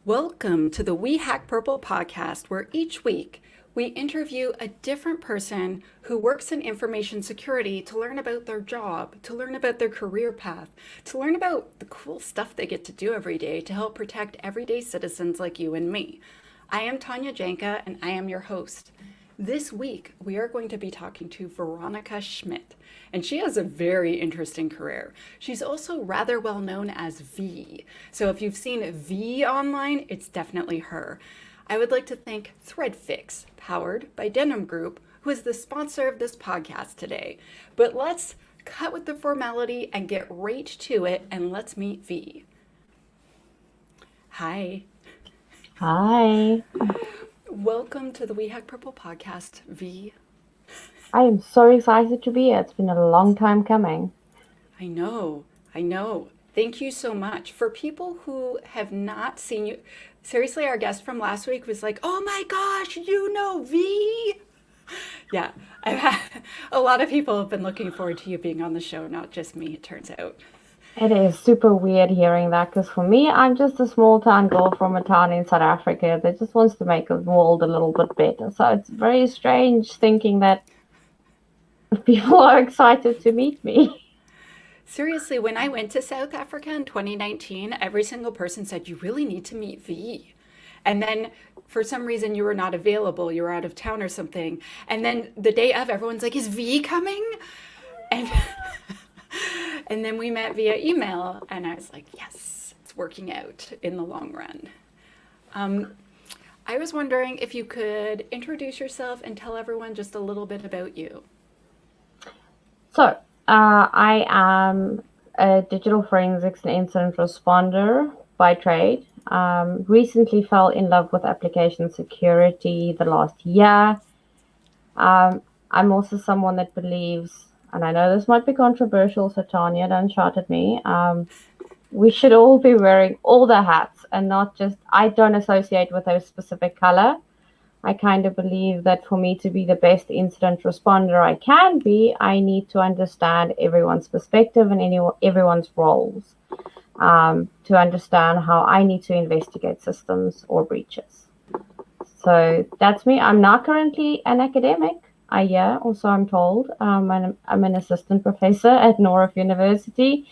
Welcome to the We Hack Purple podcast, where each week we interview a different person who works in information security to learn about their job, to learn about their career path, to learn about the cool stuff they get to do every day to help protect everyday citizens like you and me. I am Tanya Janca, and I am your host. This week, we are going to be talking to Veronica Schmitt, and she has a very interesting career. She's also rather well known as V. So if you've seen V online, it's definitely her. I would like to thank ThreadFix, powered by Denim Group, who is the sponsor of this podcast today. But let's cut with the formality and get right to it, and let's meet V. Hi. Hi. Welcome to the We Hack Purple podcast, V. I am so excited to be here. It's been a long time coming. I know. Thank you so much. For people who have not seen you, seriously, our guest from last week was like, oh my gosh, you know V? Yeah, I've had a lot of people have been looking forward to you being on the show, not just me, it turns out. It is super weird hearing that because for me, I'm just a small town girl from a town in South Africa that just wants to make the world a little bit better. So it's very strange thinking that people are excited to meet me. Seriously, when I went to South Africa in 2019, every single person said, you really need to meet V. And then for some reason you were not available, you were out of town or something. And then the day of, everyone's like, is V coming? And and then we met via email, and I was like, yes, it's working out in the long run. I was wondering if you could introduce yourself and tell everyone just a little bit about you. So, I am a digital forensics and incident responder by trade. Recently fell in love with application security the last year. I'm also someone that believes, and I know this might be controversial, so Tanya, don't shout at me. We should all be wearing all the hats and not just, I don't associate with a specific color. I kind of believe that for me to be the best incident responder I can be, I need to understand everyone's perspective and everyone's roles to understand how I need to investigate systems or breaches. So that's me. I'm not currently an academic. Also I'm told. I'm an assistant professor at North University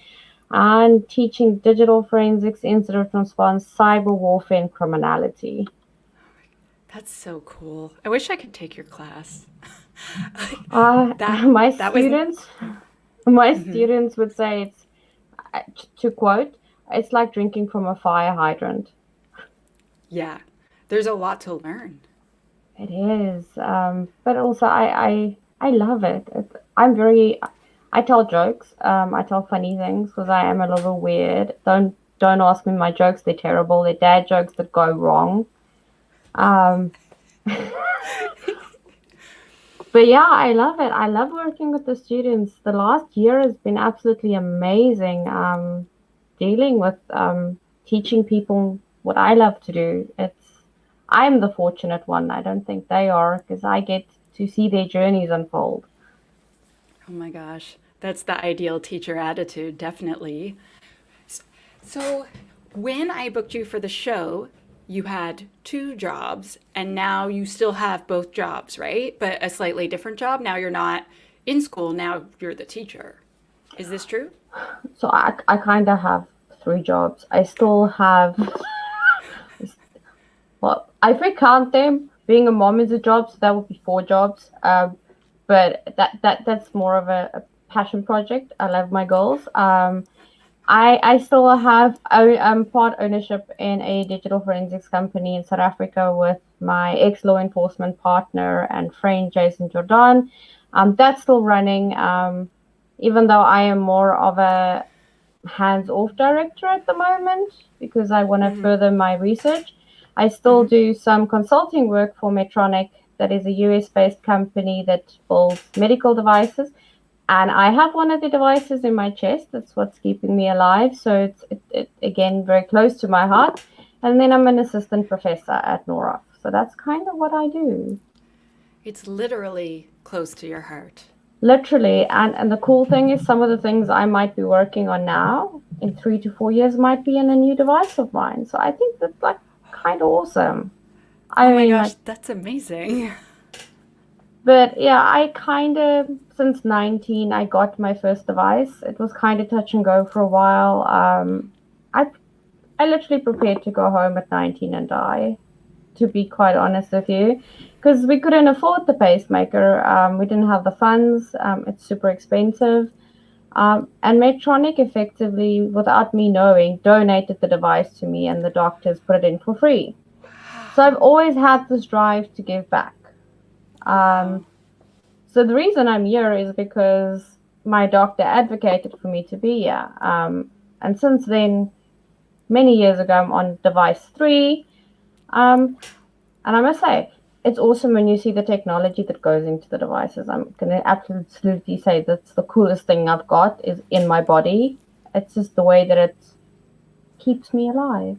and teaching digital forensics, incident response, cyber warfare, and criminality. That's so cool. I wish I could take your class. My that was students would say to quote, it's like drinking from a fire hydrant. Yeah, there's a lot to learn. It is, but also I love it. I tell jokes. I tell funny things because I am a little weird. Don't ask me my jokes. They're terrible. They're dad jokes that go wrong. But yeah, I love it. I love working with the students. The last year has been absolutely amazing. Dealing with teaching people what I love to do. I'm the fortunate one. I don't think they are because I get to see their journeys unfold. Oh my gosh, that's the ideal teacher attitude, definitely. So when I booked you for the show, you had two jobs, and now you still have both jobs, right? But a slightly different job. Now you're not in school, now you're the teacher. Is this true? So I kind of have three jobs. I still have, well, if I count them, being a mom is a job, so that would be four jobs. But that's more of a passion project. I love my goals. I still have part ownership in a digital forensics company in South Africa with my ex-law enforcement partner and friend, Jason Jordan. That's still running, even though I am more of a hands-off director at the moment because I want to further my research. I still do some consulting work for Medtronic, that is a US-based company that builds medical devices. And I have one of the devices in my chest. That's what's keeping me alive. So it's again, very close to my heart. And then I'm an assistant professor at NORAF. So that's kind of what I do. It's literally close to your heart. Literally. And the cool thing is some of the things I might be working on now in 3 to 4 years might be in a new device of mine. So I think that's like kind of awesome. Oh my gosh, that's amazing. But yeah, I kind of, since 19, I got my first device. It was kind of touch and go for a while. I, I literally prepared to go home at 19 and die, to be quite honest with you, because we couldn't afford the pacemaker. We didn't have the funds. It's super expensive. And Medtronic effectively, without me knowing, donated the device to me, and the doctors put it in for free. So I've always had this drive to give back. Wow. So the reason I'm here is because my doctor advocated for me to be here. And since then, many years ago, I'm on device 3. And I must say, it's awesome when you see the technology that goes into the devices. I'm going to absolutely say that's the coolest thing I've got is in my body. It's just the way that it keeps me alive.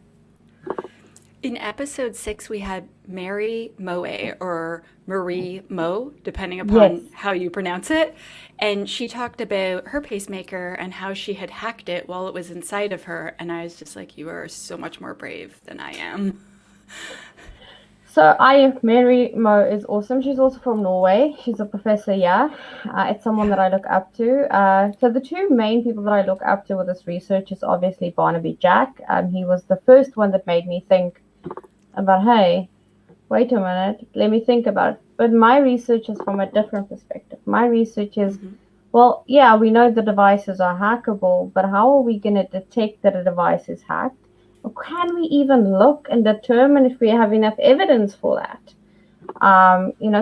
In episode 6, we had Mary Moe, or Marie Mo, depending Yes. upon how you pronounce it. And she talked about her pacemaker and how she had hacked it while it was inside of her. And I was just like, you are so much more brave than I am. So Mary Mo is awesome. She's also from Norway. She's a professor, yeah. It's someone that I look up to. So the two main people that I look up to with this research is obviously Barnaby Jack. He was the first one that made me think about, hey, wait a minute, let me think about it. But my research is from a different perspective. My research is, well, yeah, we know the devices are hackable, but how are we going to detect that a device is hacked? Or can we even look and determine if we have enough evidence for that?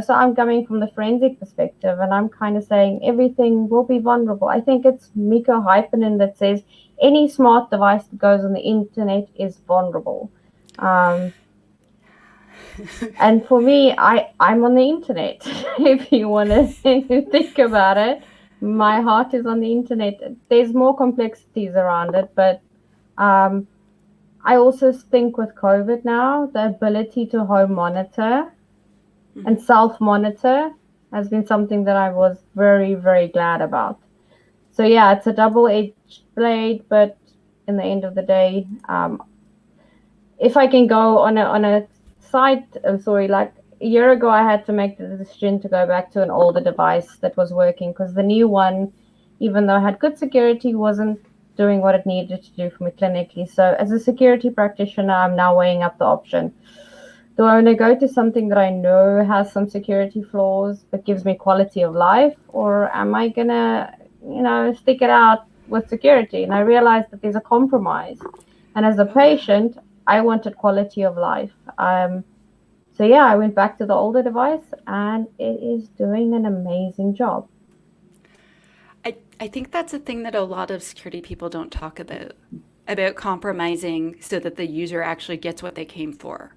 So I'm coming from the forensic perspective, and I'm kind of saying everything will be vulnerable. I think it's Miko Hyppinen that says any smart device that goes on the internet is vulnerable. And for me, I'm on the internet. If you want to think about it, my heart is on the internet. There's more complexities around it, but I also think with COVID now, the ability to home monitor and self-monitor has been something that I was very, very glad about. So yeah, it's a double-edged blade, but in the end of the day, if I can go on a side story, like a year ago, I had to make the decision to go back to an older device that was working because the new one, even though it had good security, wasn't doing what it needed to do for me clinically. So as a security practitioner, I'm now weighing up the option. Do I want to go to something that I know has some security flaws but gives me quality of life, or am I gonna, stick it out with security? And I realized that there's a compromise. And as a patient, I wanted quality of life. So yeah, I went back to the older device, and it is doing an amazing job. I think that's a thing that a lot of security people don't talk about compromising so that the user actually gets what they came for,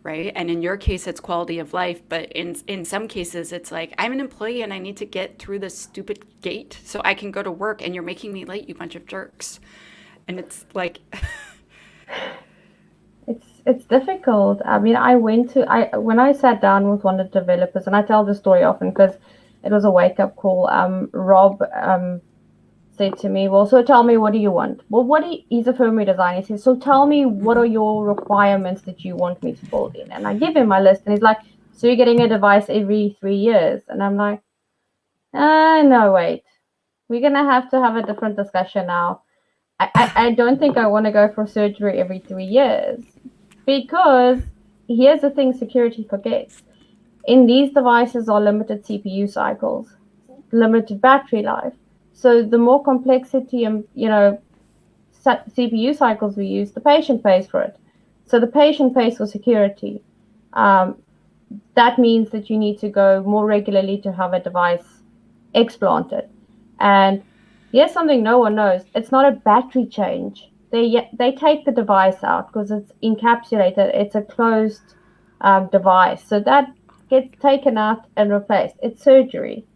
right? And in your case, it's quality of life, but in some cases, it's like, I'm an employee and I need to get through this stupid gate so I can go to work, and you're making me late, you bunch of jerks. And it's like... It's difficult. I mean, when I sat down with one of the developers, and I tell the story often because it was a wake up call. Rob said to me, "Well, so tell me, what do you want?" Well, he's a firmware designer. He says, "So tell me, what are your requirements that you want me to build in?" And I give him my list, and he's like, "So you're getting a device every 3 years?" And I'm like, "No, wait, we're gonna have to have a different discussion now. I don't think I want to go for surgery every 3 years." Because here's the thing security forgets. In these devices are limited CPU cycles, limited battery life. So the more complexity and, CPU cycles we use, the patient pays for it. So the patient pays for security. That means that you need to go more regularly to have a device explanted. And here's something no one knows. It's not a battery change. They take the device out because it's encapsulated. It's a closed device. So that gets taken out and replaced. It's surgery.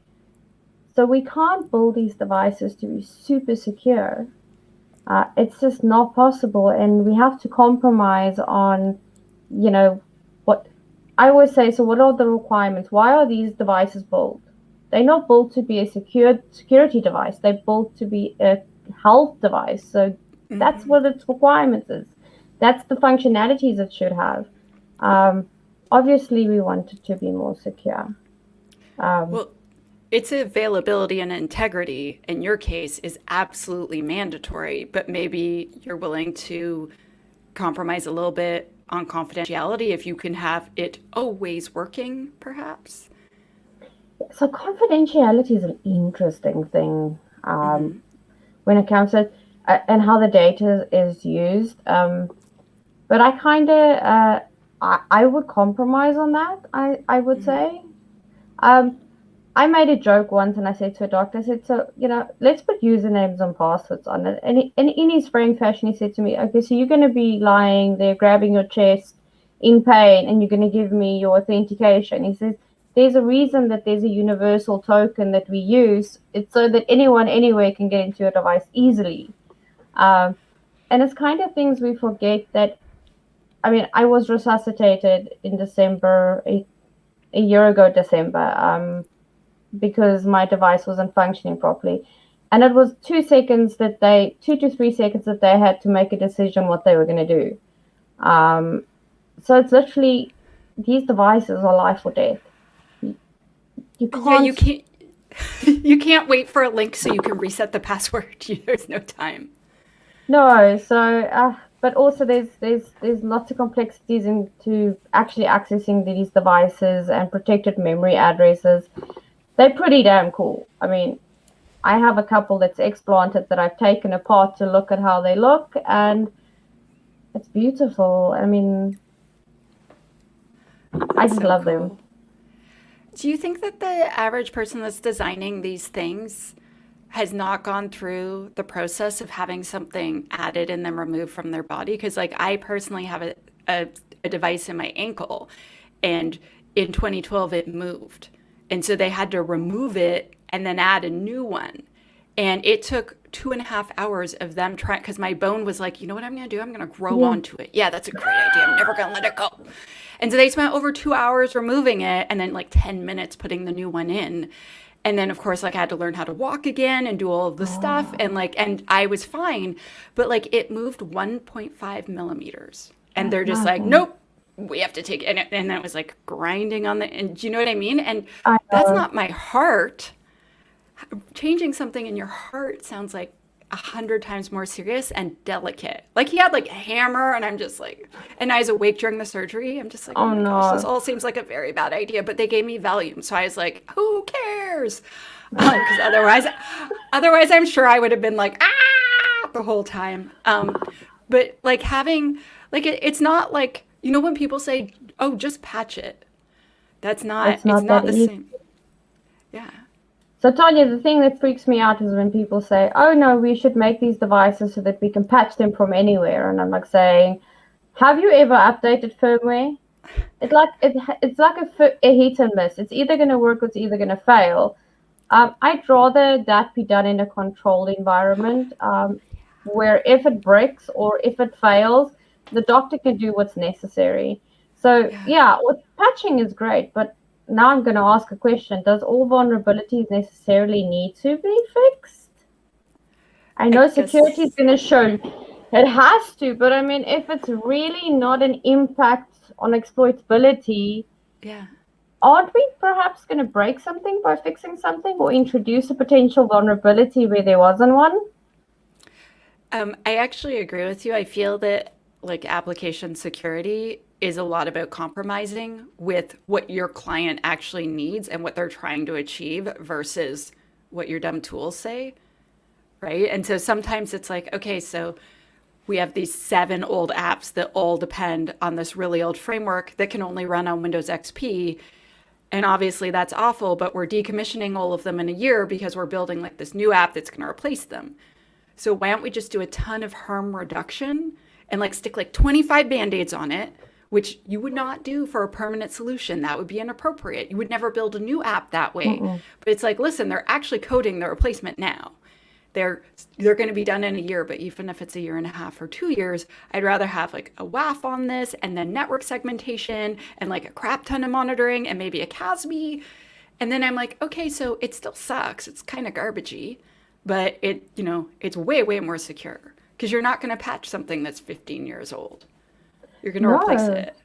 So we can't build these devices to be super secure. It's just not possible. And we have to compromise on, what I always say. So what are the requirements? Why are these devices built? They're not built to be a security device. They're built to be a health device. So that's what its requirements is. that's the functionalities it should have. Obviously, we want it to be more secure. Well, its availability and integrity in your case is absolutely mandatory, but maybe you're willing to compromise a little bit on confidentiality if you can have it always working, perhaps. So confidentiality is an interesting thing when it comes to and how the data is used. But I kind of I would compromise on that. I would say. Um, I made a joke once, and I said to a doctor, I said, "So let's put usernames and passwords on it." And in his frank fashion, he said to me, "Okay, so you're going to be lying there, grabbing your chest in pain, and you're going to give me your authentication." He says, "There's a reason that there's a universal token that we use. It's so that anyone anywhere can get into your device easily." Um, and it's kind of things we forget that. I mean, I was resuscitated in December, a year ago, December. Because my device wasn't functioning properly. And it was 2 to 3 seconds that they had to make a decision what they were going to do. So it's literally, these devices are life or death. You Yeah, can't. you can't wait for a link so you can reset the password. There's no time. No, so but also there's lots of complexities into actually accessing these devices and protected memory addresses. They're pretty damn cool. I mean, I have a couple that's explanted that I've taken apart to look at how they look, and it's beautiful. I mean, I That's just so love them. cool. Do you think that the average person that's designing these things has not gone through the process of having something added and then removed from their body? Because, like, I personally have a device in my ankle, and in 2012 it moved. And so they had to remove it and then add a new one. And it took 2.5 hours of them trying, because my bone was like, you know what I'm going to do? I'm going to grow Yeah. onto it. Yeah, that's a great idea. I'm never going to let it go. And so they spent over 2 hours removing it and then like 10 minutes putting the new one in. And then, of course, like I had to learn how to walk again and do all of the stuff. And and I was fine. But like it moved 1.5 millimeters. And That's they're just like, nothing. nope, we have to take it. And then it was like grinding on the, and do you know what I mean? And I that's know. not my heart. Changing something in your heart sounds like 100 times more serious and delicate. Like he had like a hammer, and I'm just like, and I was awake during the surgery. I'm just like, oh Oh my gosh, this no. all seems like a very bad idea. But they gave me Valium, so I was like, who cares? Because otherwise, I'm sure I would have been like, the whole time. But like having, like it's not like when people say, oh, just patch it. That's not. It's It's not that not the easy. same. Yeah. So Tanya, the thing that freaks me out is when people say, "Oh no, we should make these devices so that we can patch them from anywhere," and I'm like saying, "Have you ever updated firmware? It's like a hit and miss. It's either going to work or it's either going to fail." I'd rather that be done in a controlled environment where if it breaks or if it fails, the doctor can do what's necessary. So, Yeah. yeah, with patching is great, but now I'm going to ask a question. Does all vulnerabilities necessarily need to be fixed? I I know security is guess. going to show it has to, but I mean, if it's really not an impact on exploitability, Yeah. aren't we perhaps going to break something by fixing something or introduce a potential vulnerability where there wasn't one? I actually agree with you. I feel that like application security is a lot about compromising with what your client actually needs and what they're trying to achieve versus what your dumb tools say, right? And so sometimes it's like, okay, so we have these 7 old apps that all depend on this really old framework that can only run on Windows XP. And obviously that's awful, but we're decommissioning all of them in a year because we're building like this new app that's going to replace them. So why don't we just do a ton of harm reduction and like stick like 25 band-aids on it, which you would not do for a permanent solution. That would be inappropriate. You would never build a new app that way. Mm-mm. But it's like, listen, they're actually coding the replacement now. They're going to be done in a year, but even if it's a year and a half or 2 years, I'd rather have like a WAF on this and then network segmentation and like a crap ton of monitoring and maybe a CASB. And then I'm like, okay, so it still sucks. It's kind of garbagey, but it's way, way more secure. because you're not going to patch something that's 15 years old. You're going to replace No, it.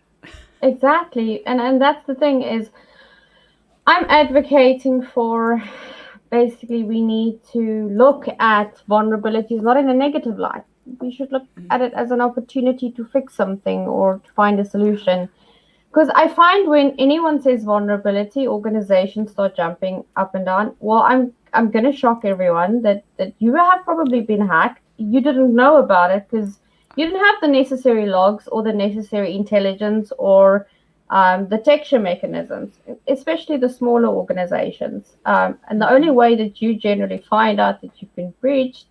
exactly. And that's the thing is I'm advocating for basically we need to look at vulnerabilities not in a negative light. We should look at it as an opportunity to fix something or to find a solution. Because I find when anyone says vulnerability, organizations start jumping up and down. Well, I'm gonna shock everyone that you have probably been hacked. You didn't know about it because you didn't have the necessary logs or the necessary intelligence or detection mechanisms, especially the smaller organizations. And the only way that you generally find out that you've been breached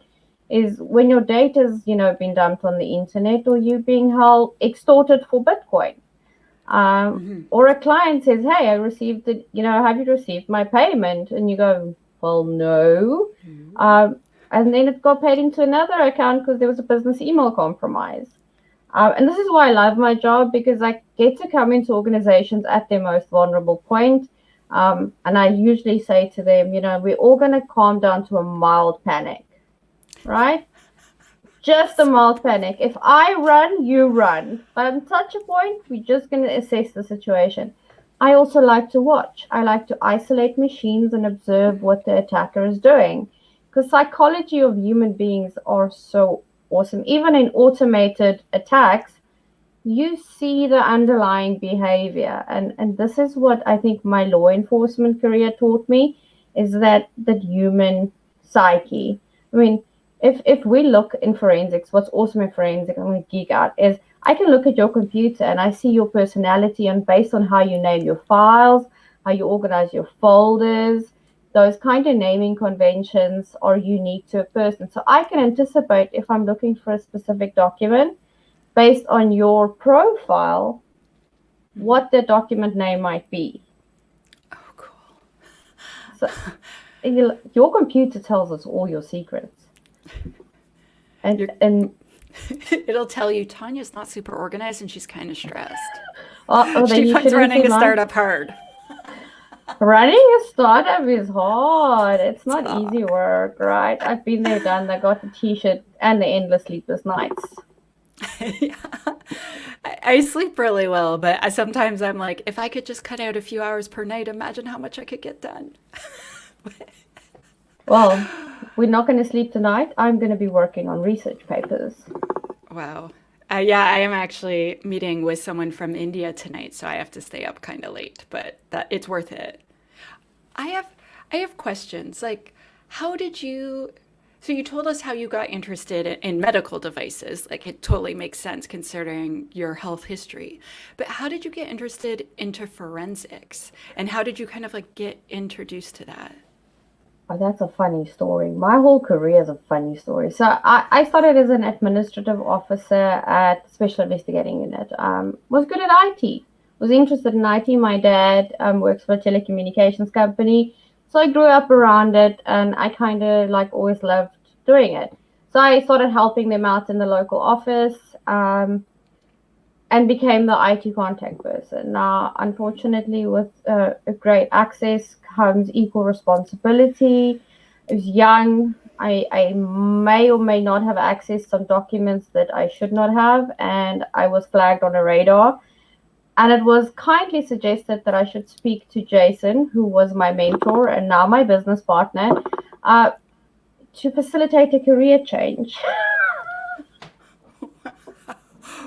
is when your data's been dumped on the internet or you being held extorted for Bitcoin. Or a client says, "Hey, I received it. Have you received my payment?" And you go, "Well, no." And then it got paid into another account because there was a business email compromise. And this is why I love my job, because I get to come into organizations at their most vulnerable point. And I usually say to them, we're all going to calm down to a mild panic, right? Just a mild panic. If I run, you run. But at such a point, we're just going to assess the situation. I also like to watch. I like to isolate machines and observe what the attacker is doing. Because psychology of human beings are so awesome. Even in automated attacks, you see the underlying behavior. And this is what I think my law enforcement career taught me, is that human psyche. I mean, if we look in forensics, what's awesome in forensics, I'm going to geek out, is I can look at your computer and I see your personality, and based on how you name your files, how you organize your folders, those kind of naming conventions are unique to a person. So I can anticipate if I'm looking for a specific document based on your profile, what the document name might be. Oh, cool. So your computer tells us all your secrets. And it'll tell you Tanya's not super organized and she's kind of stressed. She finds running a startup hard. Running a startup is hard. It's not easy work, right? I've been there, done that, got the t-shirt and the endless sleepless nights. Yeah. I sleep really well, but sometimes I'm like, if I could just cut out a few hours per night, imagine how much I could get done. Well, we're not going to sleep tonight. I'm going to be working on research papers. Wow. Yeah, I am actually meeting with someone from India tonight, so I have to stay up kind of late, but it's worth it. I have questions. Like, how did you... So you told us how you got interested in medical devices. Like, it totally makes sense considering your health history. But how did you get interested into forensics? And how did you kind of like get introduced to that? Oh, that's a funny story. My whole career is a funny story. So I started as an administrative officer at Special Investigating Unit. Was good at IT. Was interested in IT. My dad works for a telecommunications company. So I grew up around it, and I kind of like always loved doing it. So I started helping them out in the local office, and became the IT contact person. Now, unfortunately, with a great access comes equal responsibility. I was young. I may or may not have accessed some documents that I should not have, and I was flagged on a radar. And it was kindly suggested that I should speak to Jason, who was my mentor and now my business partner, to facilitate a career change.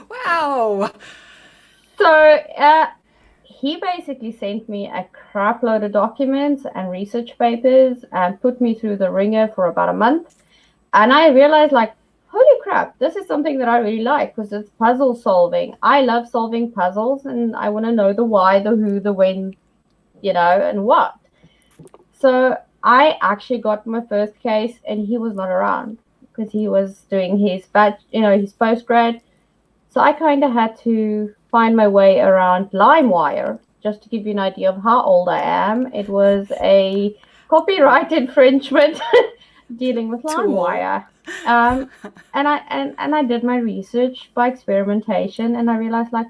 Wow. So he basically sent me a crap load of documents and research papers and put me through the ringer for about a month. And I realized, like, holy crap, this is something that I really like because it's puzzle solving. I love solving puzzles, and I want to know the why, the who, the when, and what. So I actually got my first case, and he was not around because he was doing his his postgrad. So I kind of had to find my way around LimeWire. Just to give you an idea of how old I am, it was a copyright infringement dealing with LimeWire. And I did my research by experimentation, and I realized, like,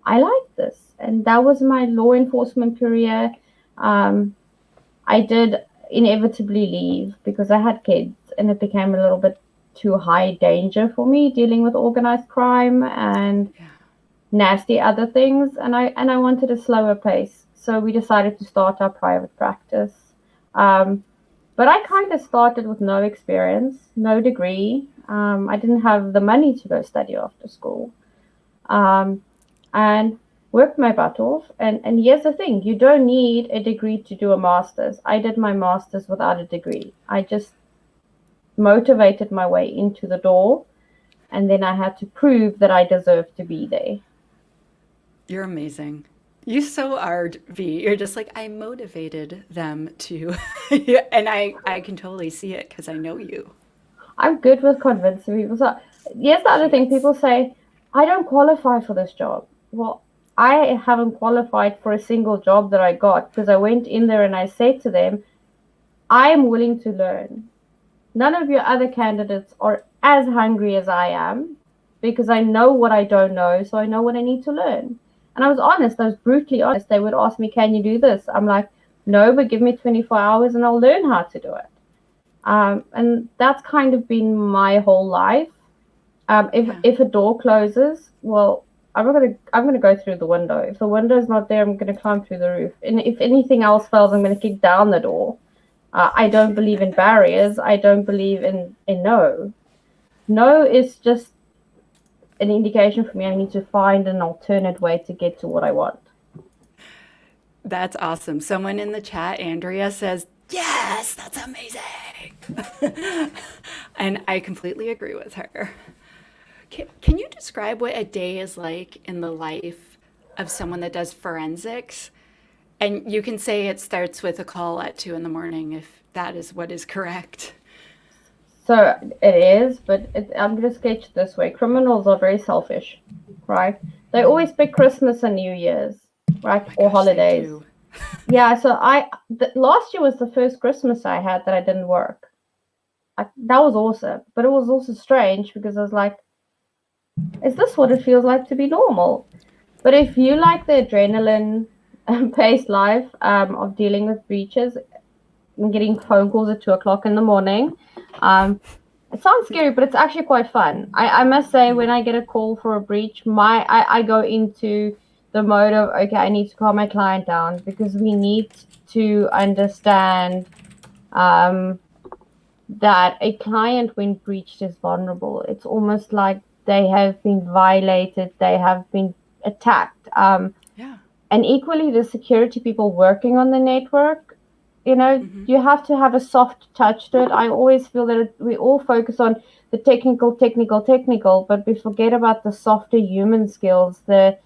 I like this, and that was my law enforcement career. I did inevitably leave because I had kids, and it became a little bit too high danger for me dealing with organized crime and Yeah. nasty other things, and I wanted a slower pace. So we decided to start our private practice. Um, but I kind of started with no experience, no degree. I didn't have the money to go study after school, um, and worked my butt off. And here's the thing: you don't need a degree to do a master's. I did my master's without a degree. I just motivated my way into the door, and then I had to prove that I deserved to be there. You're amazing. You so are, V. You're just like, I motivated them to. Yeah, and I can totally see it because I know you. I'm good with convincing people. So here's the other thing: Yes. people say, "I don't qualify for this job." Well, I haven't qualified for a single job that I got because I went in there and I said to them, "I am willing to learn. None of your other candidates are as hungry as I am because I know what I don't know, so I know what I need to learn." And I was honest. I was brutally honest. They would ask me, "Can you do this?" I'm like, "No, but give me 24 hours and I'll learn how to do it." And that's kind of been my whole life. If Yeah. if a door closes, well, I'm gonna go through the window. If the window is not there, I'm gonna climb through the roof. And if anything else fails, I'm gonna kick down the door. I don't believe in barriers. I don't believe in no. No is just an indication for me. I need to find an alternate way to get to what I want. That's awesome. Someone in the chat, Andrea, says, yes, that's amazing. And I completely agree with her. Can you describe what a day is like in the life of someone that does forensics? And you can say it starts with a call at 2 in the morning if that is what is correct. So it is, but I'm going to sketch it this way. Criminals are very selfish, right? They always pick Christmas and New Year's, Oh right? my Or gosh, they holidays. do. Yeah, so last year was the first Christmas I had that I didn't work. That was awesome, but it was also strange because I was like, is this what it feels like to be normal? But if you like the adrenaline paced life of dealing with breaches and getting phone calls at 2 o'clock in the morning, um, it sounds scary, but it's actually quite fun. I must say, when I get a call for a breach, I go into the mode of, okay, I need to calm my client down because we need to understand um, that a client, when breached, is vulnerable. It's almost like they have been violated, they have been attacked. Yeah. And equally, the security people working on the network, Hmm. you have to have a soft touch to it. I always feel that we all focus on the technical, but we forget about the softer human skills, the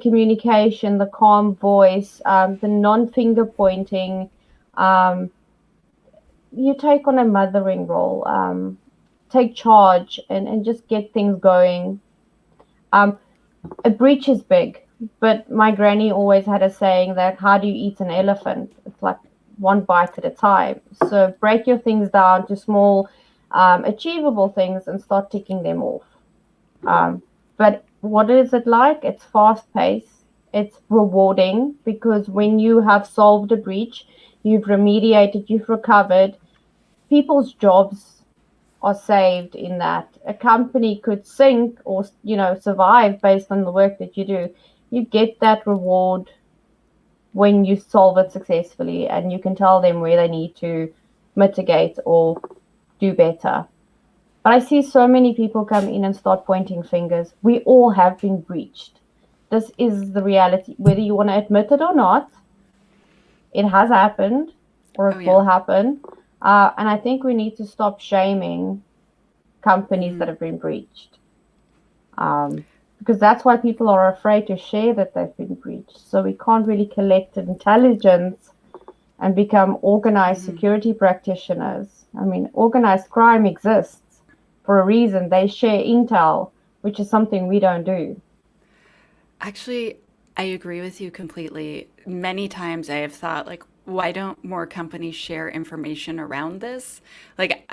communication, the calm voice, the non-finger pointing. Um, you take on a mothering role, take charge, and just get things going. Um, a breach is big, but my granny always had a saying that, how do you eat an elephant? It's like one bite at a time. So break your things down to small, achievable things and start ticking them off. But what is it like? It's fast paced. It's rewarding because when you have solved a breach, you've remediated, you've recovered, people's jobs are saved in that. A company could sink or survive based on the work that you do. You get that reward when you solve it successfully, and you can tell them where they need to mitigate or do better. But I see so many people come in and start pointing fingers. We all have been breached. This is the reality, whether you want to admit it or not. It has happened, or Oh, it will yeah. happen. And I think we need to stop shaming companies Hmm. that have been breached. Because that's why people are afraid to share that they've been breached. So we can't really collect intelligence and become organized Hmm. security practitioners. I mean, organized crime exists for a reason. They share intel, which is something we don't do. Actually, I agree with you completely. Many times I have thought, like, why don't more companies share information around this? Like,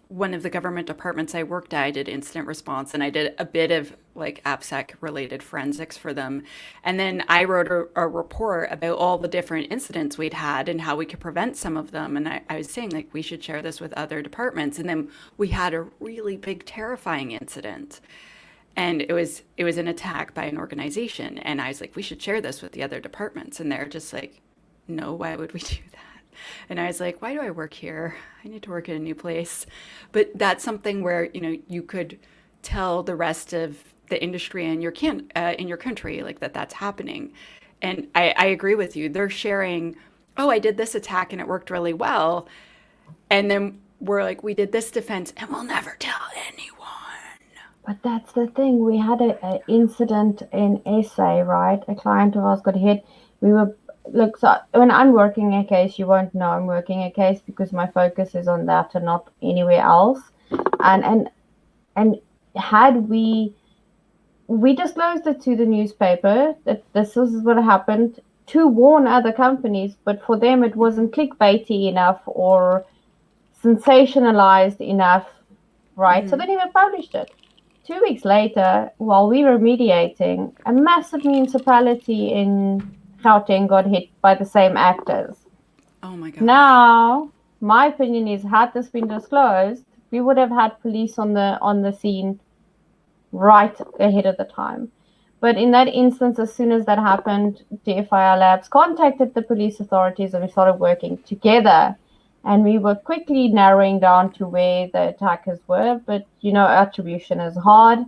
one of the government departments I worked at, I did incident response, and I did a bit of like AppSec related forensics for them. And then I wrote a report about all the different incidents we'd had and how we could prevent some of them. And I was saying like we should share this with other departments. And then we had a really big, terrifying incident. And it was an attack by an organization. And I was like, we should share this with the other departments. And they're just like, no, why would we do that? And I was like, why do I work here? I need to work in a new place. But that's something where, you could tell the rest of the industry in your country like that's happening. And I agree with you. They're sharing, oh, I did this attack and it worked really well. And then we're like, we did this defense and we'll never tell anyone. But that's the thing. We had an incident in SA, right? A client of ours got hit. So when I'm working a case, you won't know I'm working a case because my focus is on that and not anywhere else. And had we disclosed it to the newspaper that this is what happened to warn other companies, but for them it wasn't clickbaity enough or sensationalized enough, right? Mm-hmm. So they never published it. 2 weeks later, while we were mediating, a massive municipality in Gauteng got hit by the same actors. Oh my God. Now, my opinion is, had this been disclosed, we would have had police on the scene right ahead of the time. But in that instance, as soon as that happened, DFIR Labs contacted the police authorities and we started working together. And we were quickly narrowing down to where the attackers were. But, attribution is hard.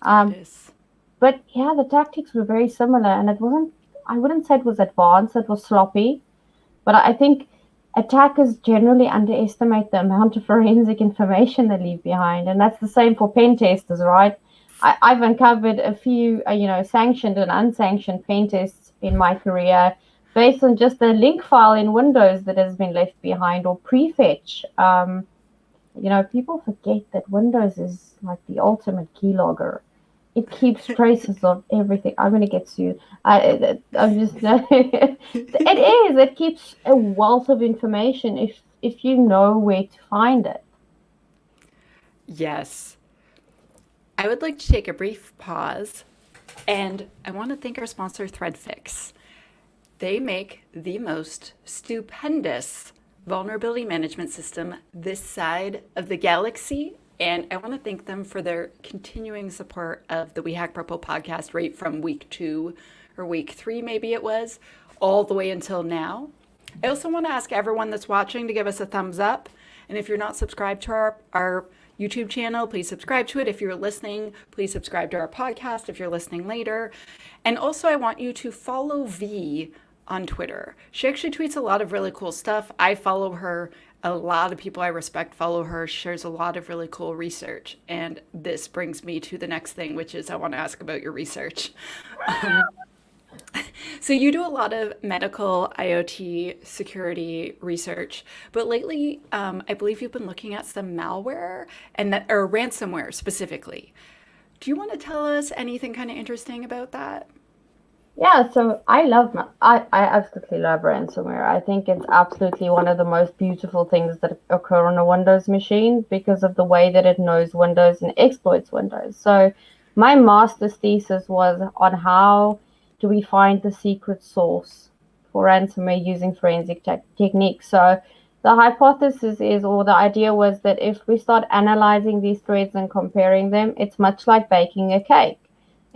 But yeah, the tactics were very similar. And I wouldn't say it was advanced, it was sloppy. But I think attackers generally underestimate the amount of forensic information they leave behind. And that's the same for pen testers, right? I've uncovered a few, sanctioned and unsanctioned pen tests in my career based on just a link file in Windows that has been left behind or prefetch. People forget that Windows is like the ultimate keylogger. It keeps traces of everything. I'm going to get sued. I'm just. It is. It keeps a wealth of information if you know where to find it. Yes. I would like to take a brief pause, and I want to thank our sponsor, ThreadFix. They make the most stupendous vulnerability management system this side of the galaxy. And I want to thank them for their continuing support of the We Hack Purple podcast right from week 2 or week 3, maybe it was, all the way until now. I also want to ask everyone that's watching to give us a thumbs up. And if you're not subscribed to our YouTube channel, please subscribe to it. If you're listening, please subscribe to our podcast if you're listening later. And also I want you to follow V on Twitter. She actually tweets a lot of really cool stuff. I follow her. A lot of people I respect follow her. She shares a lot of really cool research. And this brings me to the next thing, which is I want to ask about your research. So you do a lot of medical IoT security research, but lately I believe you've been looking at some malware or ransomware specifically. Do you want to tell us anything kind of interesting about that? Yeah, so I absolutely love ransomware. I think it's absolutely one of the most beautiful things that occur on a Windows machine because of the way that it knows Windows and exploits Windows. So my master's thesis was on how do we find the secret source for ransomware using forensic techniques. So the hypothesis is, or the idea was that if we start analyzing these threads and comparing them, it's much like baking a cake.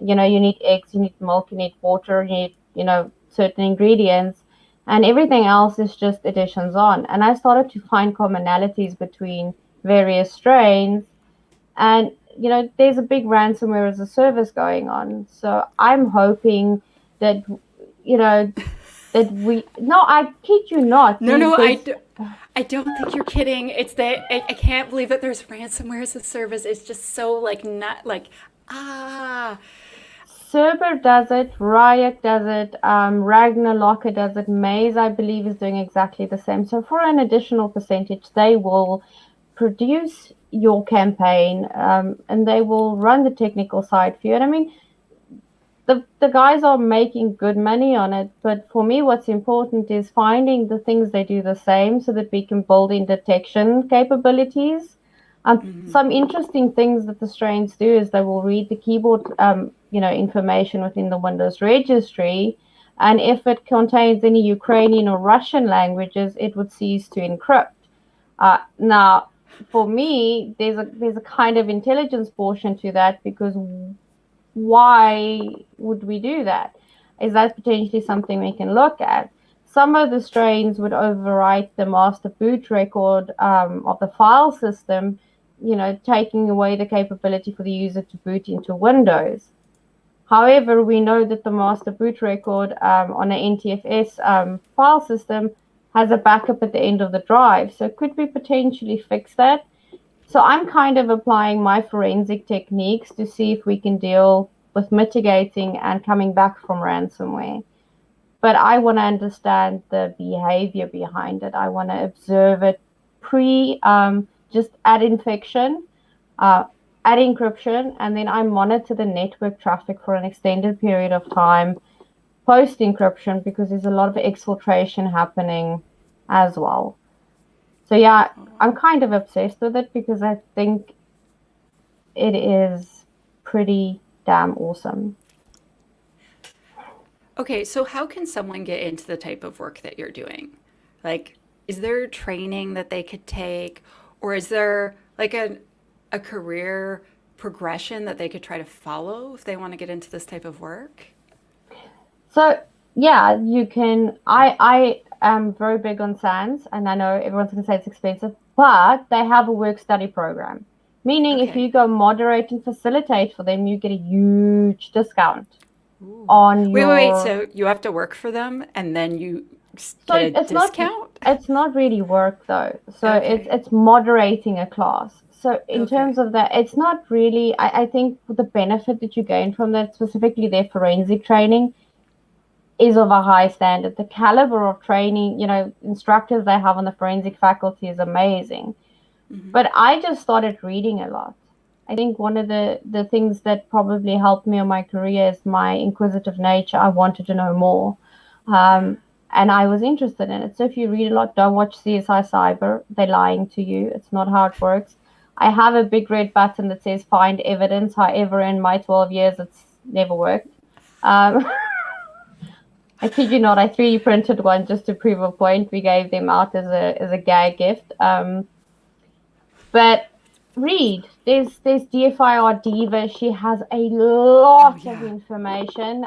You need eggs, you need milk, you need water, you need, certain ingredients, and everything else is just additions on. And I started to find commonalities between various strains. And, there's a big ransomware as a service going on. So I'm hoping that, I kid you not. No, I don't think you're kidding. It's that I can't believe that there's ransomware as a service. It's just so Cerber does it, Riot does it, Ragnar does it, Maze, I believe, is doing exactly the same. So for an additional percentage, they will produce your campaign and they will run the technical side for you. And I mean, the guys are making good money on it, but for me, what's important is finding the things they do the same so that we can build in detection capabilities. Some interesting things that the strains do is they will read the keyboard, information within the Windows registry, and if it contains any Ukrainian or Russian languages, it would cease to encrypt. Now, for me, there's a kind of intelligence portion to that, because why would we do that? Is that potentially something we can look at? Some of the strains would overwrite the master boot record of the file system, taking away the capability for the user to boot into Windows. However, we know that the master boot record on an NTFS file system has a backup at the end of the drive. So could we potentially fix that? So I'm kind of applying my forensic techniques to see if we can deal with mitigating and coming back from ransomware. But I want to understand the behavior behind it. I want to observe it just at infection, at encryption, and then I monitor the network traffic for an extended period of time post encryption, because there's a lot of exfiltration happening as well. So yeah, I'm kind of obsessed with it because I think it is pretty damn awesome. Okay, so how can someone get into the type of work that you're doing? Like, is there training that they could take, or is there like a career progression that they could try to follow if they want to get into this type of work? So yeah, you can. I am very big on SANS, and I know everyone's going to say it's expensive, but they have a work study program. Meaning, if Okay. you go moderate and facilitate for them, you get a huge discount Ooh. on Wait. your. So you have to work for them and then you So get a it's not discount? it's not really work though. So Okay. it's moderating a class. So in Okay. terms of that, it's not really. I think the benefit that you gain from that, specifically their forensic training, is of a high standard. The caliber of training, instructors they have on the forensic faculty is amazing. Hmm. But I just started reading a lot. I think one of the things that probably helped me on my career is my inquisitive nature. I wanted to know more. Yeah. And I was interested in it. So if you read a lot, don't watch CSI Cyber. They're lying to you. It's not how it works. I have a big red button that says find evidence. However, in my 12 years, it's never worked. Um, I kid you not, I 3D printed one just to prove a point. We gave them out as a gag gift. But read, there's DFIR Diva. She has a Oh, lot of yeah. information.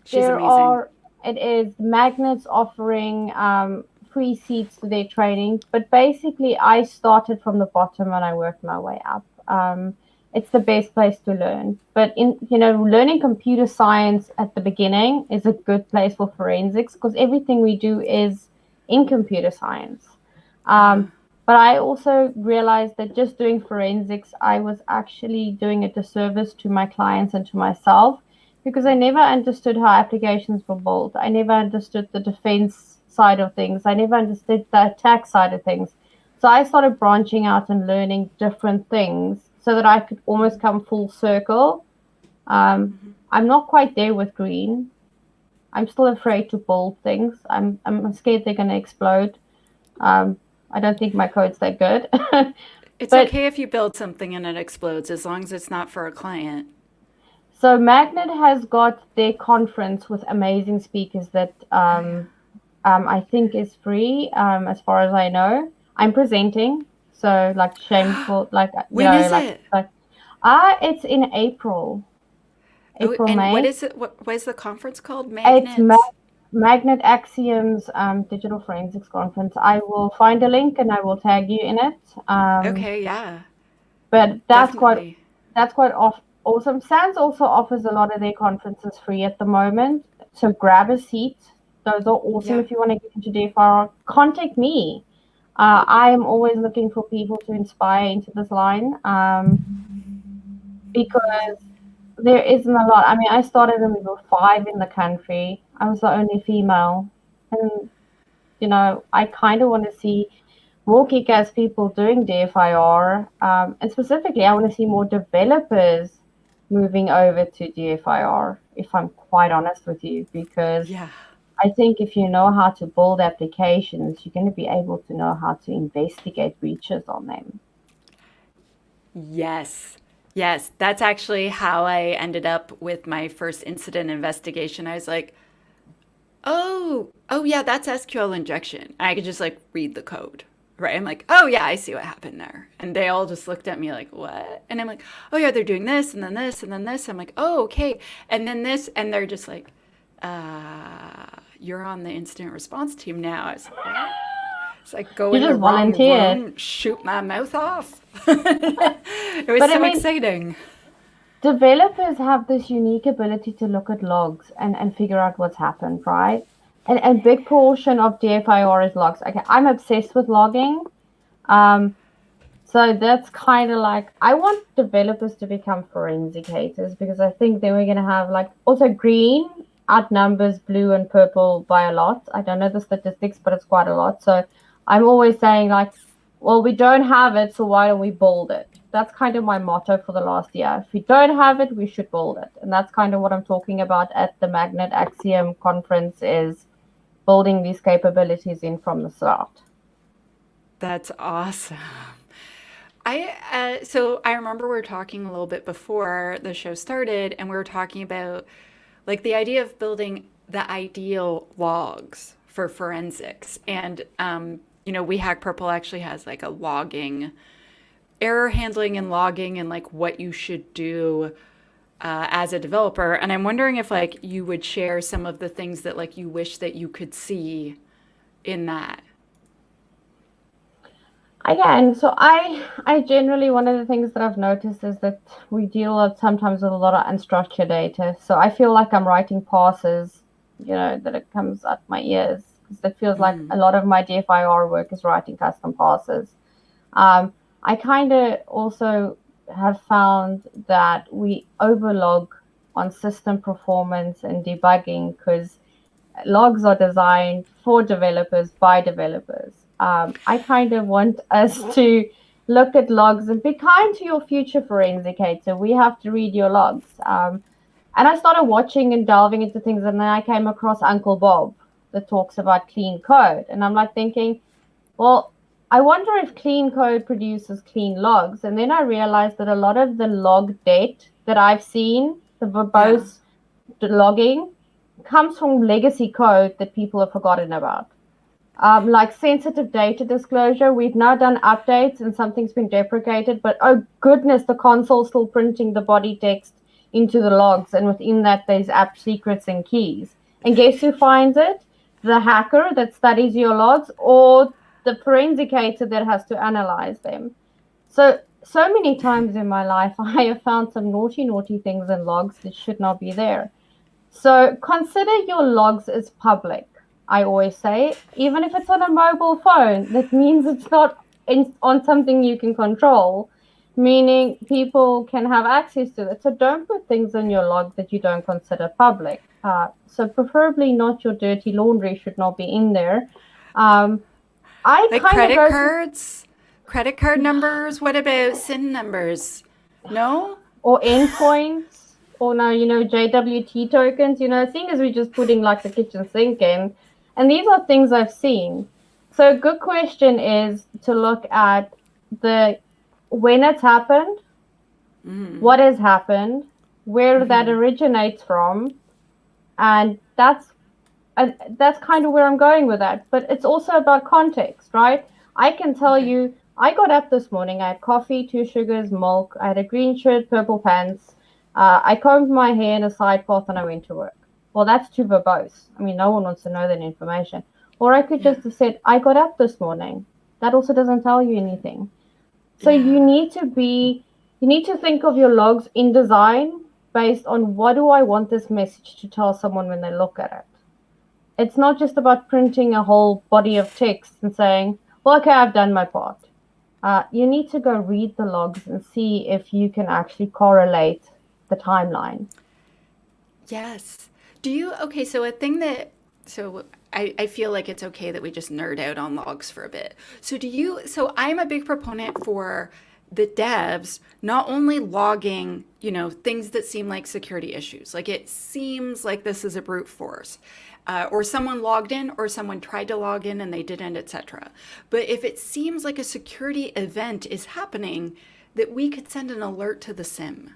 She's There amazing. are it is magnets offering free seats to their training, but basically I started from the bottom and I worked my way up. It's the best place to learn. But learning computer science at the beginning is a good place for forensics, because everything we do is in computer science. Yeah. But I also realized that just doing forensics, I was actually doing a disservice to my clients and to myself, because I never understood how applications were built. I never understood the defense side of things. I never understood the attack side of things. So I started branching out and learning different things so that I could almost come full circle. Hmm. I'm not quite there with green. I'm still afraid to build things. I'm scared they're going to explode. Um, I don't think my code's that good. It's But okay if you build something and it explodes as long as it's not for a client. so Magnet has got their conference with amazing speakers that Oh, yeah. I think is free, as far as I know. I'm presenting, so like shameful, like When is it? it's in April, Oh, April, and what May. is it? What is the conference called? It's Magnets? Magnet Axioms Digital Forensics Conference. I will find a link and I will tag you in it. Okay, yeah, But definitely. that's quite awesome. SANS also offers a lot of their conferences free at the moment, so grab a seat. Those are awesome. Yeah. If you want to get into DFR, contact me. I am always looking for people to inspire into this line, because there isn't a lot. I mean, I started in level 5 in the country. I was the only female, and I kind of want to see more kick-ass people doing DFIR, and specifically, I want to see more developers moving over to DFIR, if I'm quite honest with you, because Yeah. I think if you know how to build applications, you're going to be able to know how to investigate breaches on them. Yes. Yes. That's actually how I ended up with my first incident investigation. I was like, oh yeah, that's SQL injection. I could just like read the code. Right. I'm like, oh yeah, I see what happened there. And they all just looked at me like, what? And I'm like, oh yeah, they're doing this and then this and then this. I'm like, oh, okay. And then this. And they're just like, you're on the incident response team now. I was like, what? It's like go You in the just wrong volunteered. room, shoot my mouth off. It was But I so mean, exciting. developers have this unique ability to look at logs and figure out what's happened, right? And big portion of DFIR is logs. Okay, I'm obsessed with logging. Um, so that's kind of like I want developers to become forensicators because I think then we're gonna have like also green outnumbers blue and purple by a lot. I don't know the statistics, but it's quite a lot. So I'm always saying like, well, we don't have it, so why don't we build it? That's kind of my motto for the last year. If we don't have it, we should build it. And that's kind of what I'm talking about at the Magnet Axiom conference is building these capabilities in from the start. That's awesome. So I remember we were talking a little bit before the show started, and we were talking about like the idea of building the ideal logs for forensics. And We Hack Purple actually has like a logging, error handling and logging, and like what you should do as a developer. And I'm wondering if like you would share some of the things that like you wish that you could see in that. Again, so I generally one of the things that I've noticed is that we deal with sometimes with a lot of unstructured data. So I feel like I'm writing parsers, that it comes out my ears because it feels like a lot of my DFIR work is writing custom parsers. I kind of also have found that we overlog on system performance and debugging because logs are designed for developers by developers. I kind of want us to look at logs and be kind to your future forensicator. We have to read your logs. And I started watching and delving into things, and then I came across Uncle Bob that talks about clean code. And I'm like thinking, well, I wonder if clean code produces clean logs. And then I realized that a lot of the log date that I've seen, the Yeah. verbose logging, comes from legacy code that people have forgotten about. Like sensitive data disclosure, we've now done updates and something's been deprecated, but oh goodness, the console's still printing the body text into the logs, and within that, there's app secrets and keys. And guess who finds it? The hacker that studies your logs or the forensicator that has to analyze them. So many times in my life, I have found some naughty things in logs that should not be there. So consider your logs as public. I always say, even if it's on a mobile phone, that means it's not on something you can control, meaning people can have access to it. So don't put things in your log that you don't consider public. So preferably not your dirty laundry should not be in there. Um, I Like kind of credit go to cards, credit card numbers. What about SIN numbers? No? or endpoints or now JWT tokens, seeing as we're just putting like the kitchen sink in, and these are things I've seen. So a good question is to look at the when it's happened, what has happened, where that originates from, and that's kind of where I'm going with that. But it's also about context, right? I can tell Okay. you, I got up this morning, I had coffee, 2 sugars, milk, I had a green shirt, purple pants, I combed my hair in a side path, and I went to work. Well, that's too verbose. I mean, no one wants to know that information. Or I could Yeah. just have said, I got up this morning. That also doesn't tell you anything. So Yeah. you need to think of your logs in design based on what do I want this message to tell someone when they look at it. It's not just about printing a whole body of text and saying, well, okay, I've done my part. You need to go read the logs and see if you can actually correlate the timeline. Yes. Do you, okay, so a thing that, so I feel like it's okay that we just nerd out on logs for a bit. So I'm a big proponent for the devs not only logging, things that seem like security issues, like it seems like this is a brute force, or someone logged in or someone tried to log in and they didn't, etc. But if it seems like a security event is happening, that we could send an alert to the SIM.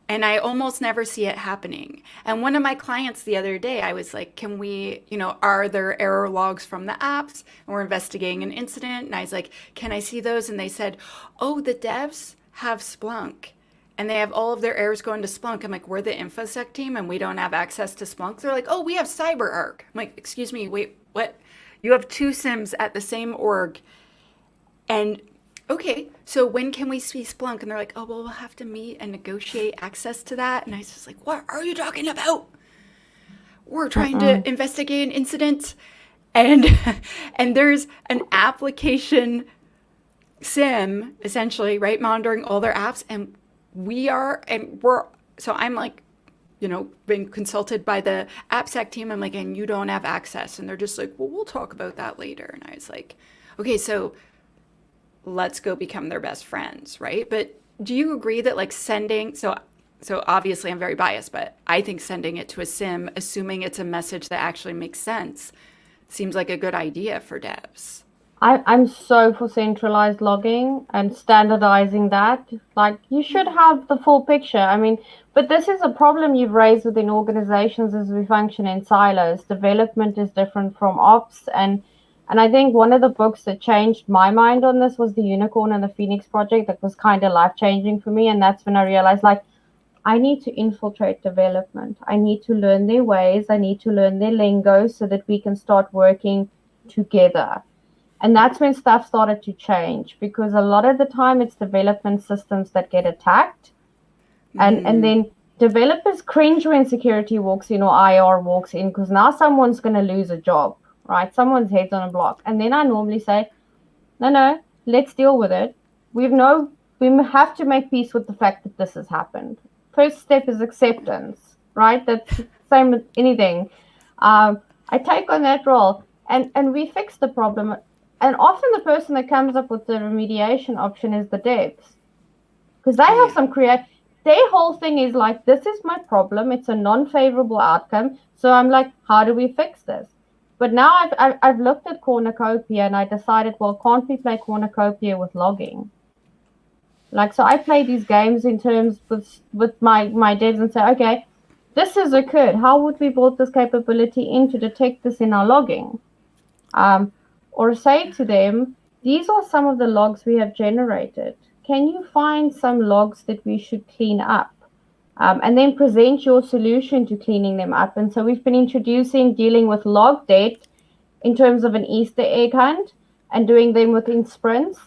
And I almost never see it happening. And one of my clients the other day, I was like, can we, are there error logs from the apps? And we're investigating an incident. And I was like, can I see those? And they said, oh, the devs have Splunk. And they have all of their errors going to Splunk. I'm like, we're the InfoSec team and we don't have access to Splunk. They're like, oh, we have CyberArk. I'm like, excuse me, wait, what? You have two SIMs at the same org. And okay, so when can we see Splunk? And they're like, oh, well, we'll have to meet and negotiate access to that. And I was just like, what are you talking about? We're trying to investigate an incident. And and there's an application SIM, essentially, right, monitoring all their apps. And so I'm like, been consulted by the AppSec team. I'm like, and you don't have access. And they're just like, well, we'll talk about that later. And I was like, okay, so let's go become their best friends, right? But do you agree that like sending, so obviously I'm very biased, but I think sending it to a SIM, assuming it's a message that actually makes sense, seems like a good idea for devs. I'm so for centralized logging and standardizing that. Like, you should have the full picture. I mean, but this is a problem you've raised within organizations as we function in silos. Development is different from ops. And I think one of the books that changed my mind on this was the Unicorn and the Phoenix Project. That was kind of life-changing for me. And that's when I realized, like, I need to infiltrate development. I need to learn their ways. I need to learn their lingo so that we can start working together. And that's when stuff started to change, because a lot of the time it's development systems that get attacked. And then developers cringe when security walks in or IR walks in, because now someone's going to lose a job, right? Someone's head's on a block. And then I normally say, no, let's deal with it. We have to make peace with the fact that this has happened. First step is acceptance, right? That's the same with anything. I take on that role and we fix the problem. And often the person that comes up with the remediation option is the devs, because they have some their whole thing is like, this is my problem. It's a non-favorable outcome. So I'm like, how do we fix this? But now I've looked at cornucopia and I decided, well, can't we play cornucopia with logging? Like, so I play these games in terms with my devs and say, okay, this has occurred. How would we build this capability in to detect this in our logging? Or say to them, these are some of the logs we have generated. Can you find some logs that we should clean up? And then present your solution to cleaning them up. And so we've been dealing with log debt in terms of an Easter egg hunt and doing them within sprints,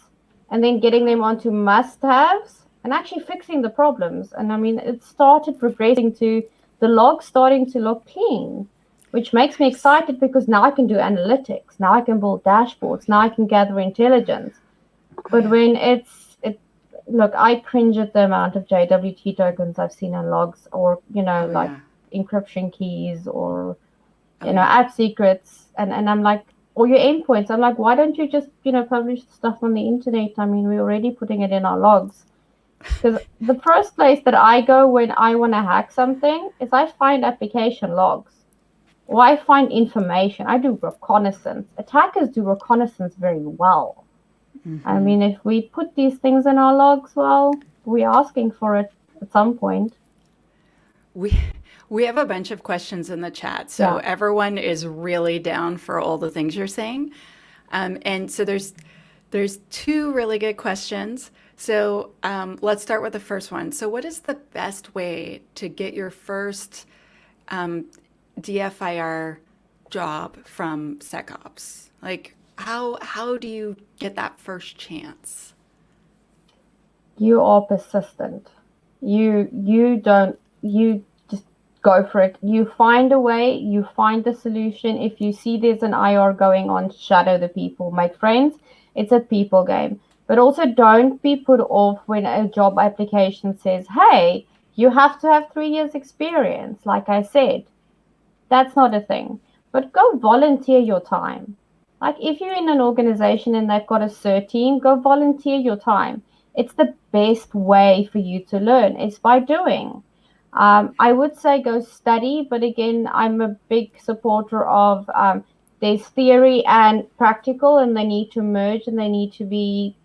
and then getting them onto must-haves and actually fixing the problems. And I mean, it started progressing to the logs starting to look clean, which makes me excited, because now I can do analytics. Now I can build dashboards. Now I can gather intelligence. But when look, I cringe at the amount of JWT tokens I've seen on logs, or, encryption keys, or, app secrets. And I'm like, or your endpoints. I'm like, why don't you just, publish stuff on the internet? I mean, we're already putting it in our logs. Because the first place that I go when I want to hack something is I find application logs. Or I find information. I do reconnaissance. Attackers do reconnaissance very well. Mm-hmm. I mean, if we put these things in our logs, well, we're asking for it at some point. We have a bunch of questions in the chat, so everyone is really down for all the things you're saying. And so there's two really good questions. So let's start with the first one. So what is the best way to get your first DFIR job from SecOps? Like, how do you get that first chance? You are persistent. You just go for it. You find a way, you find the solution. If you see there's an IR going on, shadow the people, make friends. It's a people game. But also don't be put off when a job application says, hey, you have to have 3 years experience. Like I said, that's not a thing. But go volunteer your time. Like, if you're in an organization and they've got a cert team, go volunteer your time. It's the best way for you to learn, is by doing. I would say go study, but again, I'm a big supporter of there's theory and practical, and they need to merge, and they need to be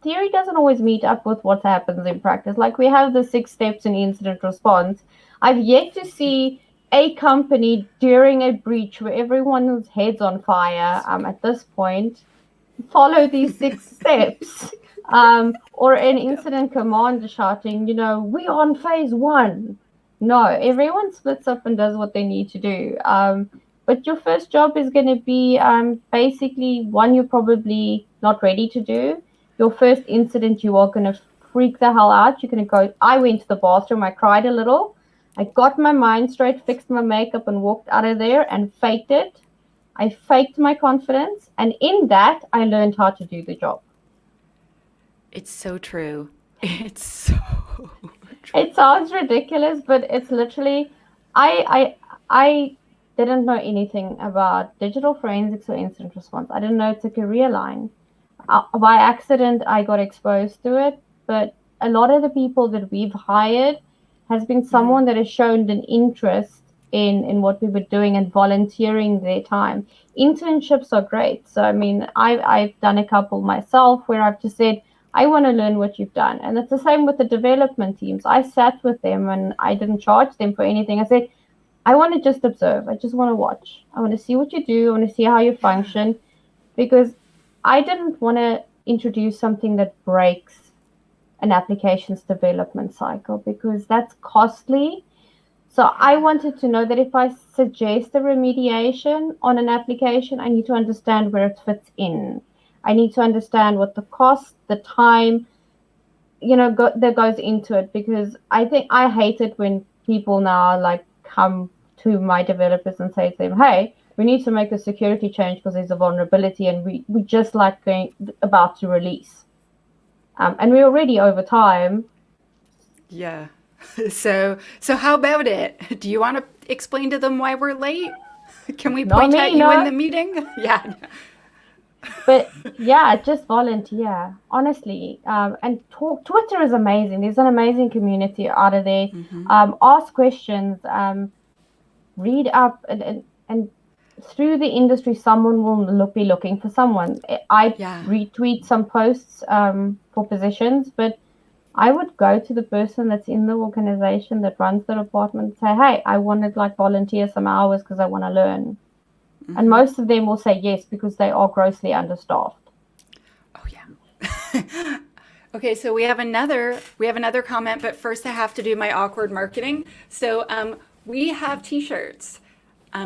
theory doesn't always meet up with what happens in practice. Like we have the 6 steps in incident response. I've yet to see a company during a breach where everyone's head's on fire at this point follow these 6 steps. Or an incident commander shouting, we're on phase 1. No, everyone splits up and does what they need to do. But your first job is going to be basically one you're probably not ready to do. Your first incident, you are going to freak the hell out. You're going to go, I went to the bathroom, I cried a little. I got my mind straight, fixed my makeup, and walked out of there and faked it. I faked my confidence. And in that, I learned how to do the job. It's so true. It's so true. It sounds ridiculous, but it's literally, I didn't know anything about digital forensics or incident response. I didn't know it's a career line. By accident, I got exposed to it, but a lot of the people that we've hired has been someone that has shown an interest in what we were doing and volunteering their time. Internships are great. So, I mean, I've done a couple myself where I've just said, I want to learn what you've done. And it's the same with the development teams. I sat with them and I didn't charge them for anything. I said, I want to just observe. I just want to watch. I want to see what you do. I want to see how you function, because I didn't want to introduce something that breaks an application's development cycle, because that's costly. So I wanted to know that if I suggest a remediation on an application, I need to understand where it fits in. I need to understand what the cost, the time, that goes into it, because I hate it when people now like come to my developers and say to them, hey, we need to make a security change because there's a vulnerability and we just like about to release. And we're already over time. Yeah. So how about it? Do you want to explain to them why we're late? Can we point at you in the meeting? Yeah. But yeah, just volunteer, honestly. And talk. Twitter is amazing. There's an amazing community out of there. Ask questions, read up, and through the industry, someone will be looking for someone. I retweet some posts for positions, but I would go to the person that's in the organization that runs the department and say, hey, I want to like volunteer some hours because I want to learn. And most of them will say yes, because they are grossly understaffed. Oh yeah. Okay, so we have another comment, but first I have to do my awkward marketing. So we have t-shirts.